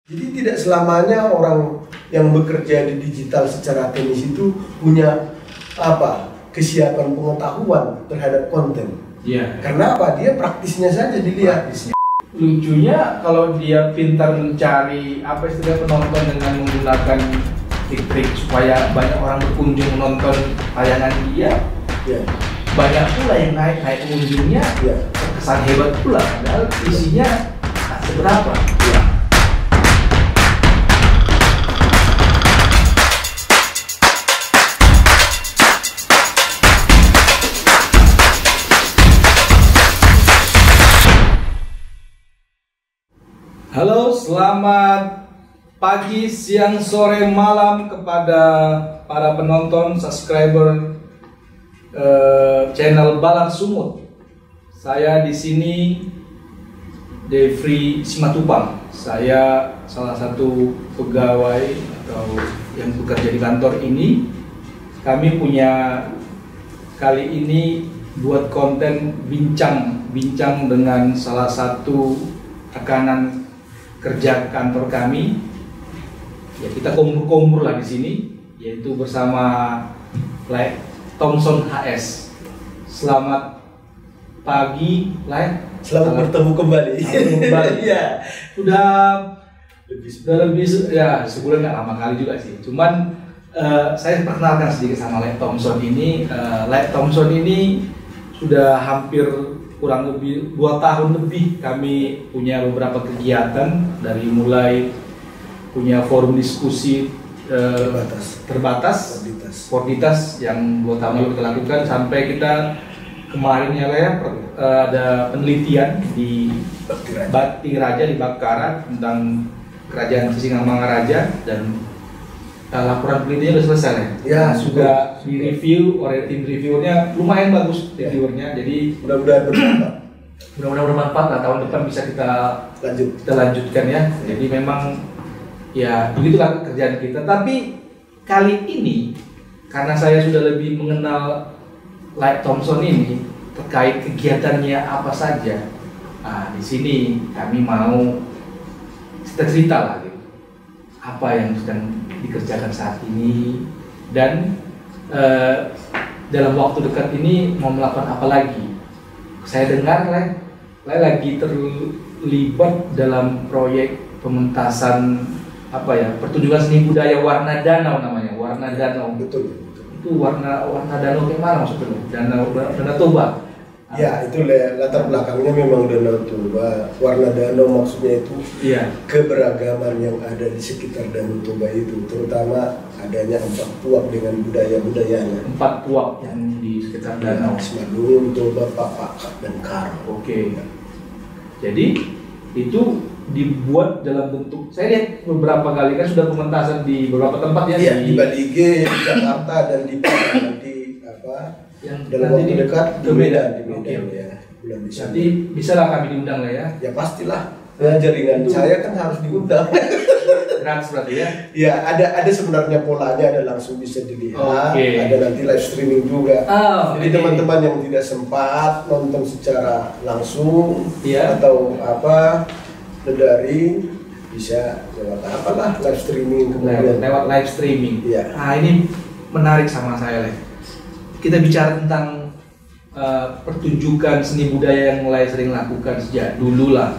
Jadi tidak selamanya orang yang bekerja di digital secara teknis itu punya kesiapan pengetahuan terhadap konten. Iya. Karena apa? Dia praktisnya saja dilihat. Lucunya kalau dia pintar mencari penonton dengan menggunakan trik-trik supaya banyak orang berkunjung menonton tayangan dia. Ya. Banyak pula yang naik pengunjungnya. Ya. Kesan hebat pula. Padahal isinya tak seberapa. Ya. Halo, selamat pagi, siang, sore, malam kepada para penonton, subscriber channel Balang Sumut. Saya di sini Devri Simatupang. Saya salah satu pegawai atau yang bekerja di kantor ini. Kami punya kali ini buat konten bincang dengan salah satu rekanan kerja kantor kami. Ya, kita kumpul lah di sini, yaitu bersama Lai Thompson HS. Selamat pagi, Lai. Selamat bertemu kembali. Iya. Sudah lebih ya sebulan, nggak lama kali juga sih. Cuman saya perkenalkan sedikit sama Lai Thompson ini. Lai Thompson ini sudah hampir kurang lebih 2 tahun lebih kami punya beberapa kegiatan, dari mulai punya forum diskusi terbatas Sportitas yang 2 tahun lalu kita lakukan, sampai kita kemarin ya ada penelitian di Bakti Raja di Bakaran tentang kerajaan Sisingamangaraja, dan laporan penelitiannya sudah selesai ya, sudah direview oleh tim reviewernya, lumayan bagus reviewernya. Jadi mudah-mudahan bermanfaat lah, tahun depan bisa kita lanjutkan ya. Jadi memang ya begitulah kerjaan kita. Tapi kali ini karena saya sudah lebih mengenal Lai Thompson ini terkait kegiatannya apa saja, di sini kami mau cerita lah gitu, apa yang sedang dikerjakan saat ini, dan dalam waktu dekat ini mau melakukan apa lagi. Saya dengar Lai lagi terlibat dalam proyek pementasan pertunjukan seni budaya Warna Danau namanya. Warna Danau. Betul. Itu warna danau kayak mana maksudnya? Danau Toba. Ya, itu latar belakangnya memang Danau Toba. Warna danau maksudnya itu keberagaman yang ada di sekitar Danau Toba itu, terutama adanya 4 puak dengan budaya-budayanya. 4 puak yang di sekitar danau. Semadung, Toba, Papak, dan Karo. Oke. Jadi itu dibuat dalam bentuk, saya lihat beberapa kali kan sudah pementasan di beberapa tempat ya. Iya, di Balige, di Jakarta, dan di nanti yang dalam waktu dekat di Medan. Ya. Jadi bisa lah kami diundang lah ya. Ya pastilah. Ya, jaringan saya kan harus diundang. Gratis berarti ya? Ya, ada sebenarnya polanya, ada langsung bisa dilihat, ada nanti live streaming juga. Jadi teman-teman yang tidak sempat nonton secara langsung atau dari bisa lewat live streaming, kemudian lewat live streaming. Ya. Nah, ini menarik sama saya, Le. Kita bicara tentang pertunjukan seni budaya yang mulai sering lakukan sejak dulu lah.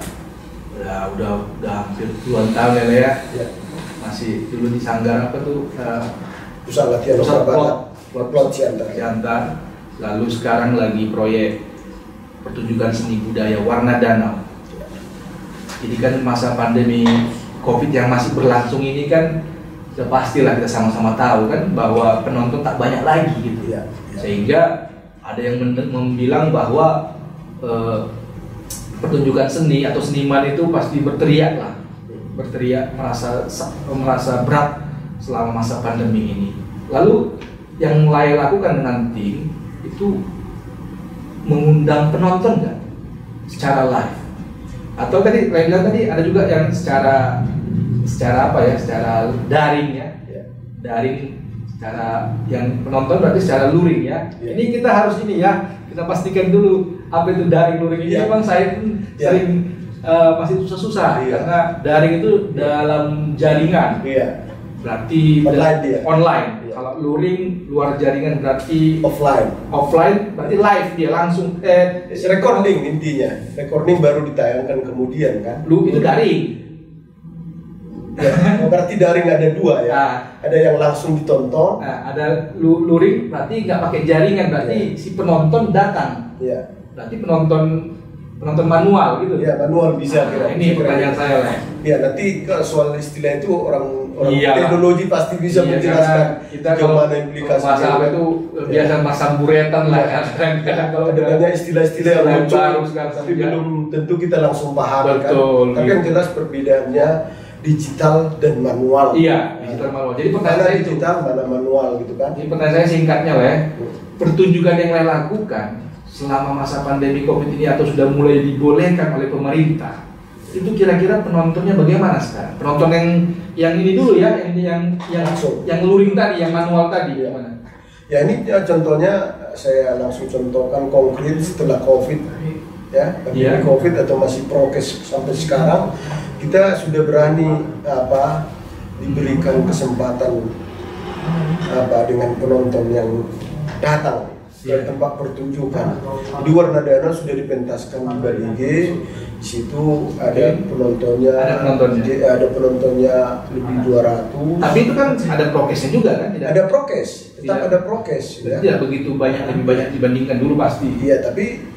Ya, udah hampir puluhan tahun ya. Masih dulu di Sanggar pusat latihan plot Siantar. Lalu sekarang lagi proyek pertunjukan seni budaya Warna Danau. Jadi kan masa pandemi COVID yang masih berlangsung ini kan sudah pastilah kita sama-sama tahu kan bahwa penonton tak banyak lagi gitu. Sehingga ada yang bilang bahwa pertunjukan seni atau seniman itu pasti berteriak, merasa berat selama masa pandemi ini. Lalu yang Lai lakukan dengan tim itu mengundang penonton kan secara live, atau tadi Lai bilang tadi ada juga yang secara daring ya. Daring, secara yang penonton berarti secara luring ya. Ini kita harus kita pastikan dulu apa itu daring luring ini. Memang saya pun sering masih susah-susah karena daring itu dalam jaringan. Berarti online. Kalau luring luar jaringan berarti offline berarti live dia langsung recording intinya. Recording baru ditayangkan kemudian kan. Itu daring. Berarti daring ada dua ya. Ada yang langsung ditonton. Ada luring berarti nggak pakai jaringan berarti si penonton datang. Berarti penonton manual gitu. Manual bisa. Ini pertanyaan saya lah. Nanti soal istilah itu orang teknologi pasti bisa menjelaskan kita bagaimana implikasinya. Masalah itu biasa masang buretan lah kan. Kalau ada istilah-istilah yang muncul tapi belum tentu kita langsung paham kan. Tapi yang jelas perbedaannya digital dan manual. Digital manual. Jadi pertanyaan saya digital mana manual gitu kan. Jadi pertanyaan saya singkatnya pertunjukan yang saya lakukan selama masa pandemi Covid ini atau sudah mulai dibolehkan oleh pemerintah, itu kira-kira penontonnya bagaimana sekarang? Penonton yang ini dulu ya, yang luring tadi, yang manual tadi, gimana? Ini contohnya saya langsung contohkan konkret setelah Covid, pandemi Covid atau masih prokes sampai sekarang, kita sudah berani diberikan kesempatan dengan penonton yang datang ke tempat pertunjukan. Di Warnadana sudah dipentaskan di Bali G. Di situ ada penontonnya. Ada penontonnya lebih 200. Tapi itu kan ada prokesnya juga kan? Ada prokes, tetap ada prokes. Tidak begitu banyak, lebih banyak dibandingkan dulu pasti.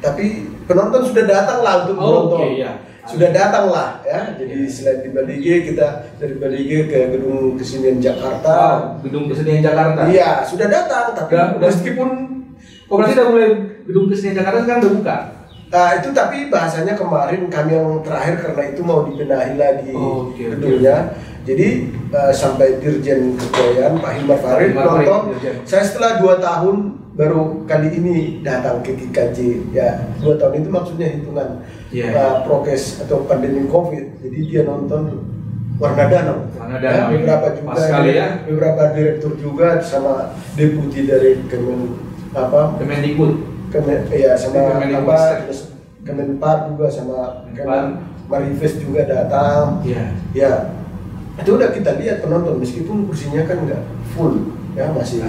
Tapi penonton sudah datang lah untuk menonton. Sudah datang lah ya. Jadi selain di Bali G, kita dari Bali G ke Gedung Kesenian Jakarta. Gedung Kesenian Jakarta. Iya, sudah datang. Tapi meskipun berarti udah mulai Gedung Kesenian Jakarta sekarang udah buka. Itu tapi bahasanya kemarin kami yang terakhir karena itu mau dibenahi lagi gedungnya. Jadi sampai Dirjen Kebudayaan Pak Hilmar Farid nonton. Saya setelah 2 tahun baru kali ini datang ke GKJ. 2 tahun itu maksudnya hitungan prokes atau pandemi Covid. Jadi dia nonton Warnadana. Beberapa juga beberapa direktur juga sama deputi dari Kemendikbud. Sama Kemenpar juga sama Marifes juga datang. Itu udah kita lihat penonton meskipun kursinya kan nggak full masih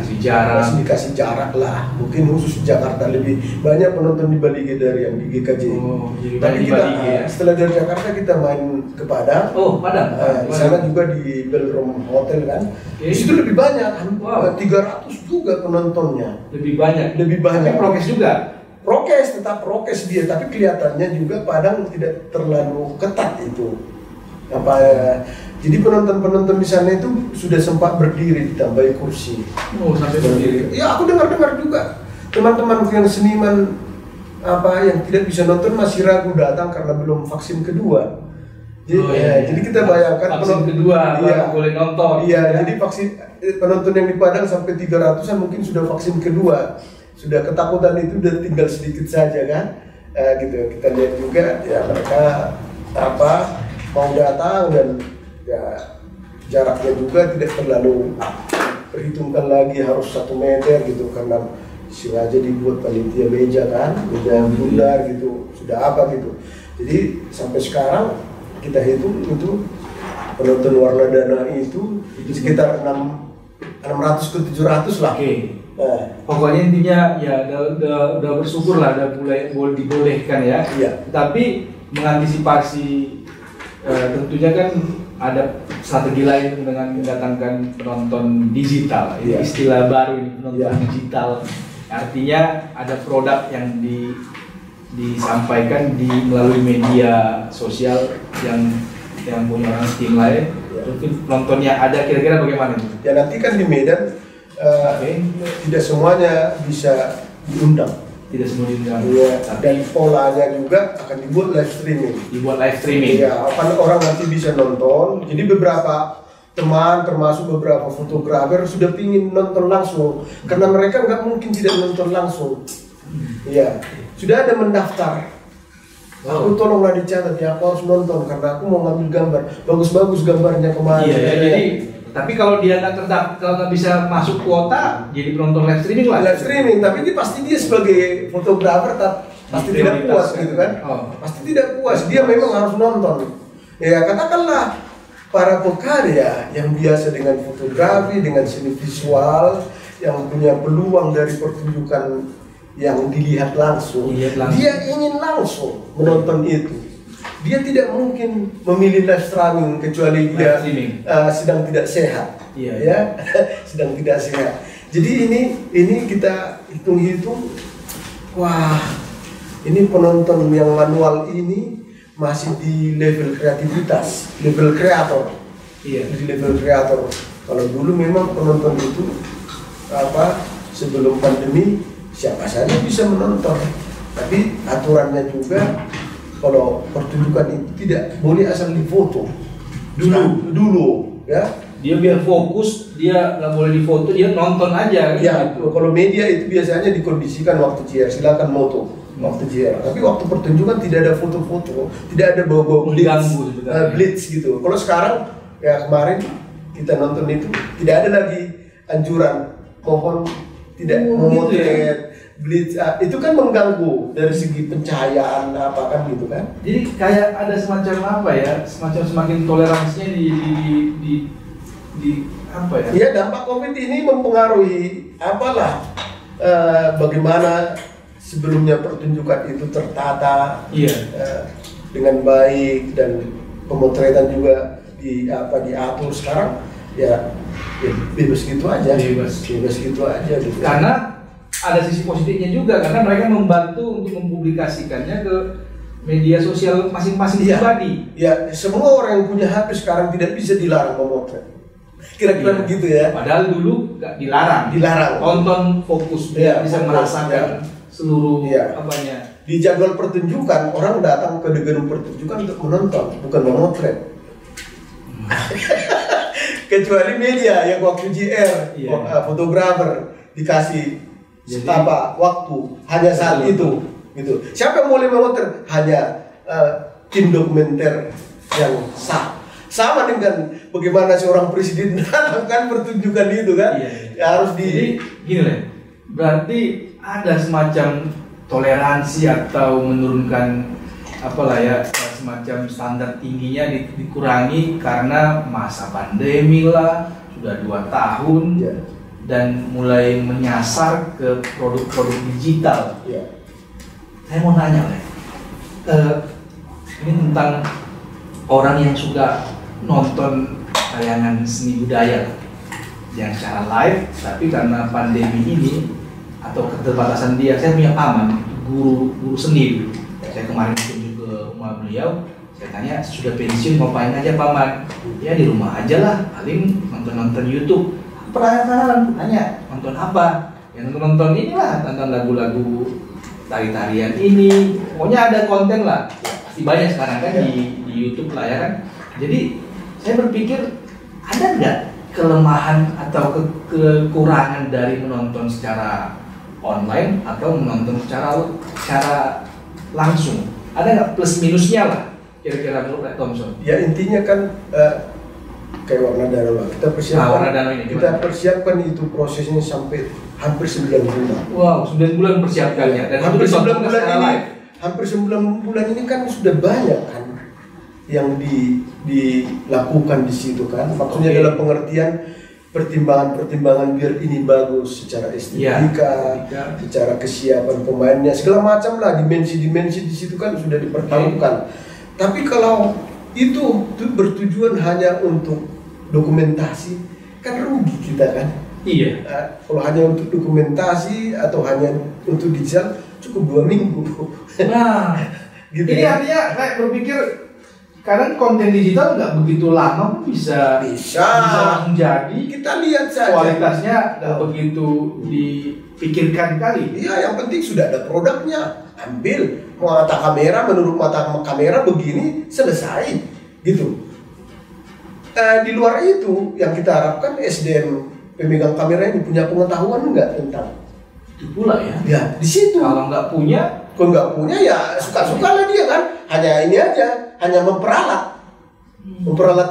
dikasih jarak lah. Mungkin khusus Jakarta lebih banyak penonton di Bali dari yang di GKJ. Tapi kita setelah dari Jakarta kita main ke Padang. Padang. Di sana juga di Bellroom Hotel kan. Di situ lebih banyak, 300 juga penontonnya. Lebih banyak. Tapi prokes juga. Tetap prokes dia, tapi kelihatannya juga Padang tidak terlalu ketat itu. Jadi penonton di sana itu sudah sempat berdiri ditambahi kursi. Sampai berdiri. Aku dengar juga teman-teman yang seniman yang tidak bisa nonton masih ragu datang karena belum vaksin kedua. Jadi kita bayangkan vaksin kedua boleh nonton. Jadi penonton yang di Padang sampai 300-an mungkin sudah vaksin kedua. Sudah ketakutan itu udah tinggal sedikit saja kan. Gitu. Kita lihat juga mereka mau datang dan jaraknya juga tidak terlalu perhitungkan lagi harus 1 meter gitu karena sengaja dibuat panitia meja bundar gitu sudah gitu. Jadi sampai sekarang kita hitung itu penonton Warnadana itu sekitar 600 ke 700 lah. Pokoknya intinya udah bersyukur lah udah mulai dibolehkan ya. Tapi mengantisipasi tentunya kan ada strategi lain dengan mendatangkan penonton digital. Ini istilah baru ini, penonton digital. Artinya ada produk yang disampaikan melalui media sosial yang punya orang streamline. Mungkin penontonnya ada kira-kira bagaimana? Nanti kan di Medan tidak semuanya bisa diundang. Tidak semua diundang. Dan polanya juga akan dibuat live streaming. Orang nanti bisa nonton. Jadi beberapa teman termasuk beberapa fotografer sudah pingin nonton langsung karena mereka nggak mungkin tidak nonton langsung. Sudah ada mendaftar. Aku tolonglah dicatat aku harus nonton karena aku mau ngambil gambar. Bagus-bagus gambarnya kemarin. Jadi tapi kalau dia nggak bisa masuk kuota, jadi penonton live streaming lah. Live streaming, tapi ini pasti dia sebagai fotografer pasti tidak puas gitu kan. Pasti tidak puas, dia memang harus nonton. Ya katakanlah para pekarya yang biasa dengan fotografi, dengan seni visual, yang punya peluang dari pertunjukan yang dilihat langsung. Dia ingin langsung menonton itu. Dia tidak mungkin memilih live streaming kecuali dia sedang tidak sehat, ya, sedang tidak sehat. Jadi ini kita hitung-hitung, wah, ini penonton yang manual ini masih di level kreativitas, level kreator, di level kreator. Kalau dulu memang penonton itu sebelum pandemi siapa saja bisa menonton, tapi aturannya juga. Kalau pertunjukan itu tidak boleh asal difoto dulu ya. Dia biar fokus, dia nggak boleh difoto, dia nonton aja. Ya, gitu. Kalau media itu biasanya dikondisikan waktu JR, silakan moto waktu JR. Tapi waktu pertunjukan tidak ada foto-foto, tidak ada bau-bau blitz gitu. Kalau sekarang ya kemarin kita nonton itu tidak ada lagi anjuran mohon tidak memotret. Gitu ya? Blitz, itu kan mengganggu dari segi pencahayaan apa kan gitu kan. Jadi kayak ada semacam semacam semakin toleransinya di apa ya? Iya, dampak COVID ini mempengaruhi bagaimana sebelumnya pertunjukan itu tertata dengan baik dan pemotretan juga diatur. Sekarang ya bebas gitu aja. Bebas gitu aja gitu. Karena ada sisi positifnya juga, karena mereka membantu untuk mempublikasikannya ke media sosial masing-masing pribadi. Ya, semua orang yang punya HP sekarang tidak bisa dilarang memotret. Kira-kira begitu ya. Padahal dulu nggak dilarang. Tonton fokus, bisa merasakan seluruh apanya. Di jadwal pertunjukan orang datang ke gedung pertunjukan untuk menonton, bukan memotret. Kecuali media yang waktu JR, fotografer dikasih waktu hanya saat itu gitu. Siapa yang boleh memotret? Hanya tim dokumenter yang sah. Sama dengan bagaimana seorang presiden datang pertunjukan itu kan. Harus Jadi gini lah. Berarti ada semacam toleransi atau menurunkan semacam standar tingginya dikurangi karena masa pandemi lah, sudah 2 tahun. Dan mulai menyasar ke produk-produk digital. Saya mau nanya ini tentang orang yang suka nonton tayangan seni budaya yang secara live, tapi karena pandemi ini atau keterbatasan dia, saya punya paman guru seni dulu. Saya kemarin kunjung ke rumah beliau, saya tanya sudah pensiun ngapain aja paman? Ya di rumah aja lah, paling nonton YouTube. Pertanyaan tanya nonton apa? Ya nonton inilah, nonton lagu-lagu tari-tarian ini. Pokoknya ada konten lah. Pasti banyak sekarang kan di YouTube lah ya kan. Jadi saya berpikir ada nggak kelemahan atau kekurangan dari menonton secara online atau menonton secara langsung? Ada nggak plus minusnya lah kira-kira menurut Thompson? Ya intinya kan kayak Warna Danau kita persiapkan itu prosesnya sampai hampir 9 bulan. Wow, 9 bulan persiapkannya. Dan hampir 9 bulan ini, hampir 9 bulan ini kan sudah banyak kan yang dilakukan di situ kan. Maksudnya dalam pengertian pertimbangan biar ini bagus secara estetika, secara kesiapan pemainnya, segala macam lah, dimensi-dimensi di situ kan sudah dipertaruhkan. Tapi kalau itu bertujuan hanya untuk dokumentasi, kan rugi kita kan. Kalau hanya untuk dokumentasi atau hanya untuk digital cukup 2 minggu. Nah, gitu ini artinya kayak berpikir karena konten digital nggak begitu lama pun bisa langsung jadi. Kita lihat saja kualitasnya nggak begitu dipikirkan kali. Iya, yang penting sudah ada produknya, ambil. Mata kamera, menurut mata kamera begini, selesai gitu. Di luar itu yang kita harapkan SDM pemegang kamera ini punya pengetahuan enggak tentang itu pula ya. Ya di situ. Kalau nggak punya ya suka-suka lah dia kan. Hanya ini aja, hanya memperalat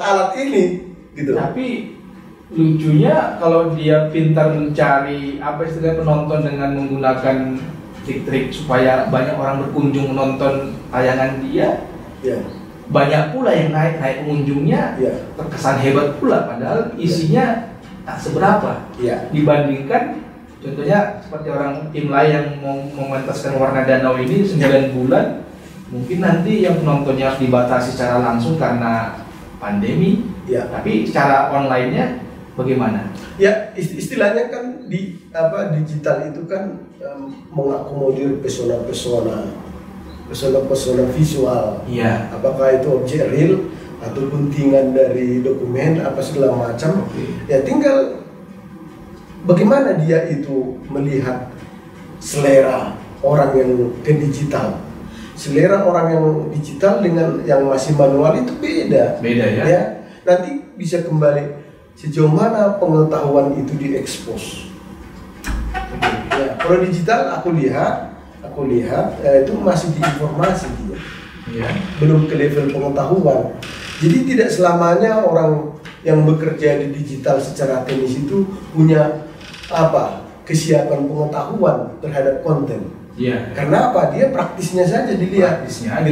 alat ini gitu. Tapi lucunya kalau dia pintar mencari istilah penonton dengan menggunakan trik-trik supaya banyak orang berkunjung menonton tayangan dia. Banyak pula yang naik pengunjungnya, terkesan hebat pula, padahal isinya tak seberapa dibandingkan contohnya seperti orang Imlay yang mementaskan warna danau ini 9 bulan, mungkin nanti yang penontonnya harus dibatasi secara langsung karena pandemi, tapi secara online-nya bagaimana? Ya, istilahnya kan digital itu kan mengakomodir pesona visual. Apakah itu objek real atau guntingan dari dokumen apa segala macam. Ya tinggal bagaimana dia itu melihat selera orang yang ke digital. Selera orang yang digital dengan yang masih manual itu beda ya. Nanti bisa kembali sejauh mana pengetahuan itu diekspos. Ya, kalau digital aku lihat itu masih diinformasi dia, belum ke level pengetahuan. Jadi tidak selamanya orang yang bekerja di digital secara teknis itu punya kesiapan pengetahuan terhadap konten. Karena dia praktisnya saja dilihat.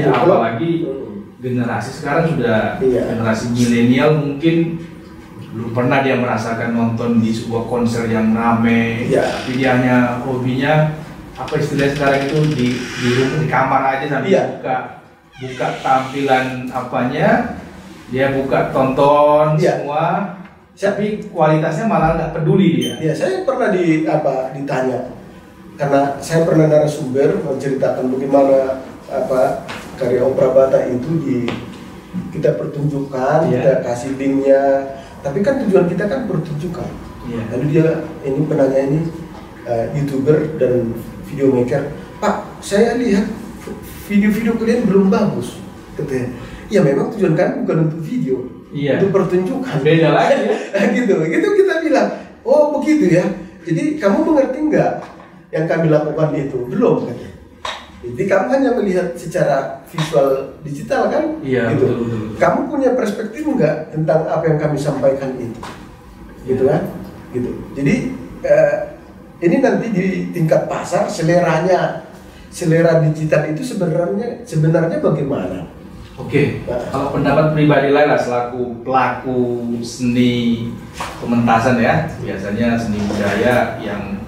Apalagi generasi sekarang sudah generasi milenial, mungkin belum pernah dia merasakan nonton di sebuah konser yang rame, tapi dia hanya hobinya istilah sekarang itu di kamar aja sambil buka tampilan dia buka tonton semua, tapi kualitasnya malah nggak peduli dia. Saya pernah ditanya, karena saya pernah narasumber menceritakan bagaimana karya Opera Bata itu kita pertunjukkan, kita kasih linknya, tapi kan tujuan kita kan pertunjukan. Lalu dia penanya ini YouTuber dan video maker, Pak, saya lihat video-video kalian belum bagus, katanya. Ya memang tujuan kan bukan untuk video, untuk pertunjukan. Beda lagi ya. gitu kita bilang, oh begitu ya. Jadi kamu mengerti nggak yang kami lakukan itu? Belum kan? Jadi kamu hanya melihat secara visual digital kan? Betul. Kamu punya perspektif nggak tentang apa yang kami sampaikan itu? Gitu kan? Gitu. Jadi ini nanti di tingkat pasar selera digital itu sebenarnya bagaimana? Kalau pendapat pribadi Laila selaku pelaku seni pementasan ya, biasanya seni budaya yang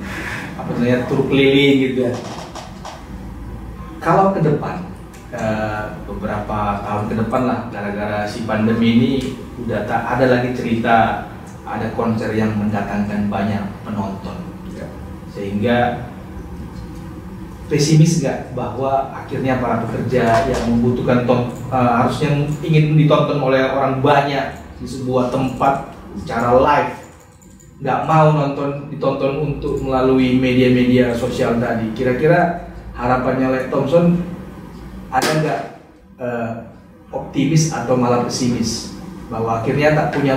tur keliling gitu. Kalau ke depan, beberapa tahun ke depan lah, gara-gara si pandemi ini udah tak ada lagi cerita ada konser yang mendatangkan banyak penonton, sehingga pesimis nggak bahwa akhirnya para pekerja yang membutuhkan harusnya ingin ditonton oleh orang banyak di sebuah tempat secara live, nggak mau ditonton untuk melalui media-media sosial tadi. Kira-kira harapannya Lek Thompson ada nggak optimis atau malah pesimis bahwa akhirnya tak banyak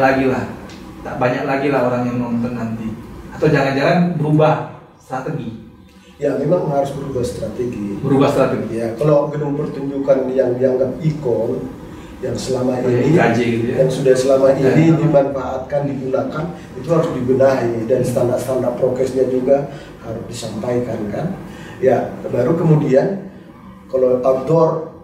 lagi lah orang yang nonton nanti, atau jangan-jangan berubah strategi? Ya memang harus berubah strategi. Ya, kalau gedung pertunjukan yang dianggap ikon, yang selama ini, yang sudah selama ini dimanfaatkan, digunakan, itu harus dibenahi dan standar-standar prokesnya juga harus disampaikan kan. Ya, baru kemudian kalau outdoor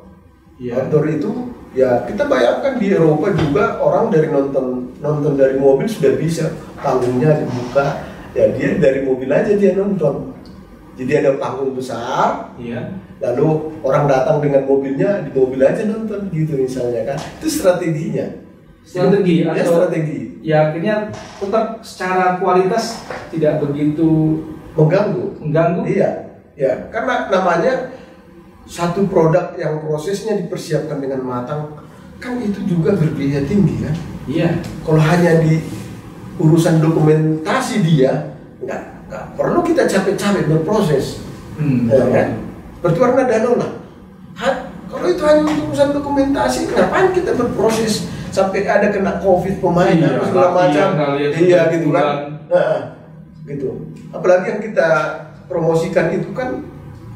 itu ya kita bayangkan di Eropa juga orang dari nonton dari mobil sudah bisa, panggungnya dibuka, ya dia dari mobil aja dia nonton. Jadi ada panggung besar, lalu orang datang dengan mobilnya, di mobil aja nonton gitu misalnya kan. Itu strateginya. Strategi. Ya akhirnya tetap secara kualitas tidak begitu mengganggu. Iya, karena namanya satu produk yang prosesnya dipersiapkan dengan matang, kan itu juga berbiaya tinggi kan. Kalau hanya di urusan dokumentasi dia, nggak perlu kita capek-capek berproses, kan? Seperti warna danau lah. Kalau itu hanya untuk urusan dokumentasi, ngapain kita berproses sampai ada kena COVID pemain atau segala macam? Gitu kan? Gitu. Apalagi yang kita promosikan itu kan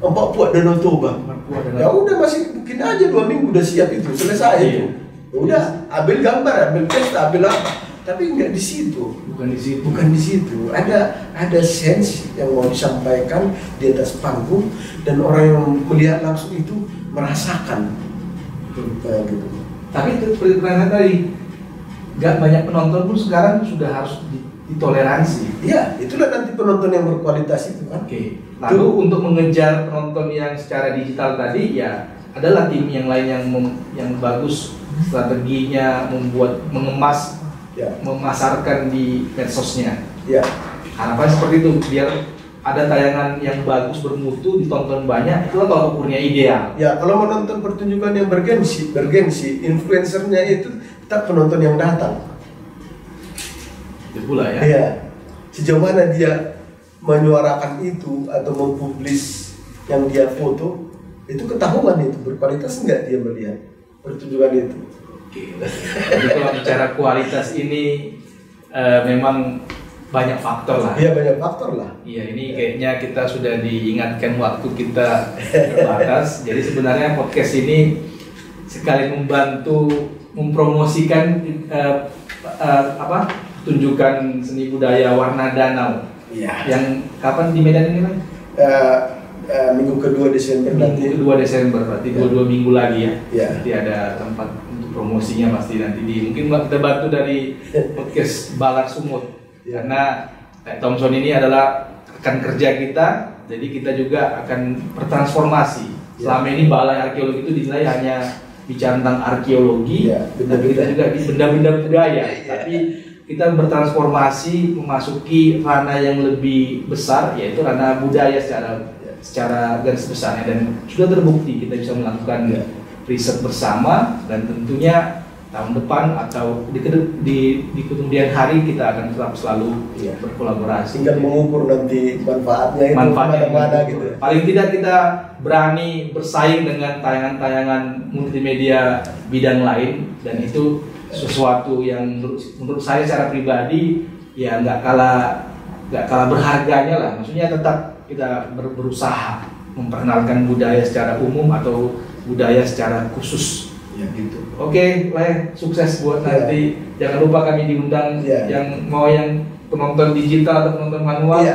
Empat Puak Danau Toba. Ya udah masih bikin aja 2 minggu udah siap itu, selesai itu. Udah, ambil gambar, ambil pesta, ambil apa? tapi nggak di situ. Bukan di situ. Ada sense yang mau disampaikan di atas panggung dan orang yang melihat langsung itu merasakan. Gitu. Tapi itu seperti pertanyaan tadi, nggak banyak penonton pun sekarang sudah harus ditoleransi. Iya, itulah nanti penonton yang berkualitas itu kan. Oke. Lalu untuk mengejar penonton yang secara digital tadi, ya adalah tim yang lain yang bagus strateginya, mengemas, memasarkan di medsosnya. Ya. Harapan seperti itu, biar ada tayangan yang bagus, bermutu, ditonton banyak, itu kan tolak ukurnya ideal. Ya, kalau menonton pertunjukan yang bergensi, influencernya itu tetap penonton yang datang. Itu pula ya. Iya. Sejauh mana dia menyuarakan itu atau mempublis yang dia foto, itu ketahuan itu berkualitas enggak dia melihat pertunjukan itu. Jadi kalau bicara kualitas ini memang banyak faktor lah. Iya, banyak faktor lah. Iya, ini kayaknya kita sudah diingatkan waktu kita terbatas. Jadi sebenarnya podcast ini sekali membantu mempromosikan tunjukan seni budaya Warna Danau. Iya. Yang kapan di Medan ini, Bang? Minggu kedua Desember nanti. Minggu kedua Desember, berarti 2 minggu lagi ya. Iya. Nanti ada tempat untuk promosinya pasti nanti mungkin kita bantu dari podcast Balar Sumut. Karena Thompson ini adalah rekan kerja kita, jadi kita juga akan bertransformasi. Selama ini balai arkeologi itu dinilai hanya bicara tentang arkeologi, tapi kita juga benda-benda budaya. Tapi kita bertransformasi memasuki ranah yang lebih besar, yaitu ranah budaya secara garis besarnya, dan sudah terbukti kita bisa melakukan riset bersama, dan tentunya tahun depan atau di kemudian hari kita akan tetap selalu berkolaborasi. Tinggal mengukur nanti manfaatnya itu mana gitu. Paling tidak kita berani bersaing dengan tayangan-tayangan multimedia bidang lain, dan itu sesuatu yang menurut saya secara pribadi ya nggak kalah berharganya lah. Maksudnya tetap kita berusaha memperkenalkan budaya secara umum atau budaya secara khusus. Ya gitu. Oke, sukses buat nanti. Jangan lupa kami diundang yang penonton digital atau penonton manual.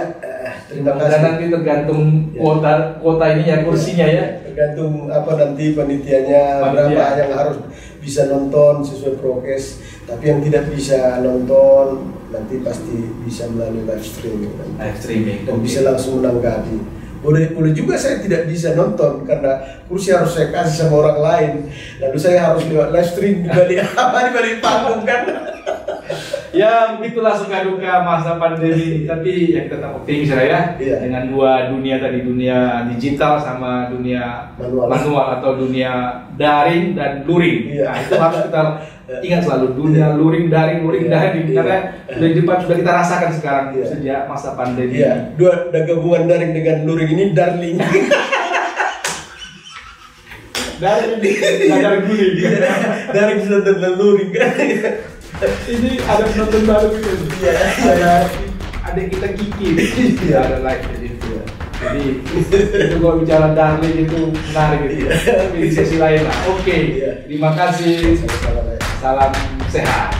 Terima kasih. Dan nanti tergantung kuota ini ya, kursinya ya. Tergantung nanti panitianya berapa yang harus bisa nonton sesuai prokes. Tapi yang tidak bisa nonton nanti pasti bisa melalui live streaming. Dan bisa langsung menanggapi. Boleh juga saya tidak bisa nonton karena kursi harus saya kasih sama orang lain, lalu saya harus lewat live stream di balik panggung kan. Ya begitulah suka duka masa pandemi, tapi ya kita tetap optimis ya. Dengan dua dunia tadi, dunia digital sama dunia manual atau dunia daring dan luring. Nah itu harus kita ingat selalu, dunia luring, daring, karena dari depan sudah kita rasakan sekarang sejak masa pandemi. Dua gabungan daring dengan luring ini darling. Daring luring. Daring sudah terlaluring kan. Ini ada penonton baru gitu. Ada kita Kiki. Ada live gitu. Jadi itu kalau bicara darling itu menarik gitu. Tapi di sesi lain lah. Oke. Terima kasih. Salam sehat.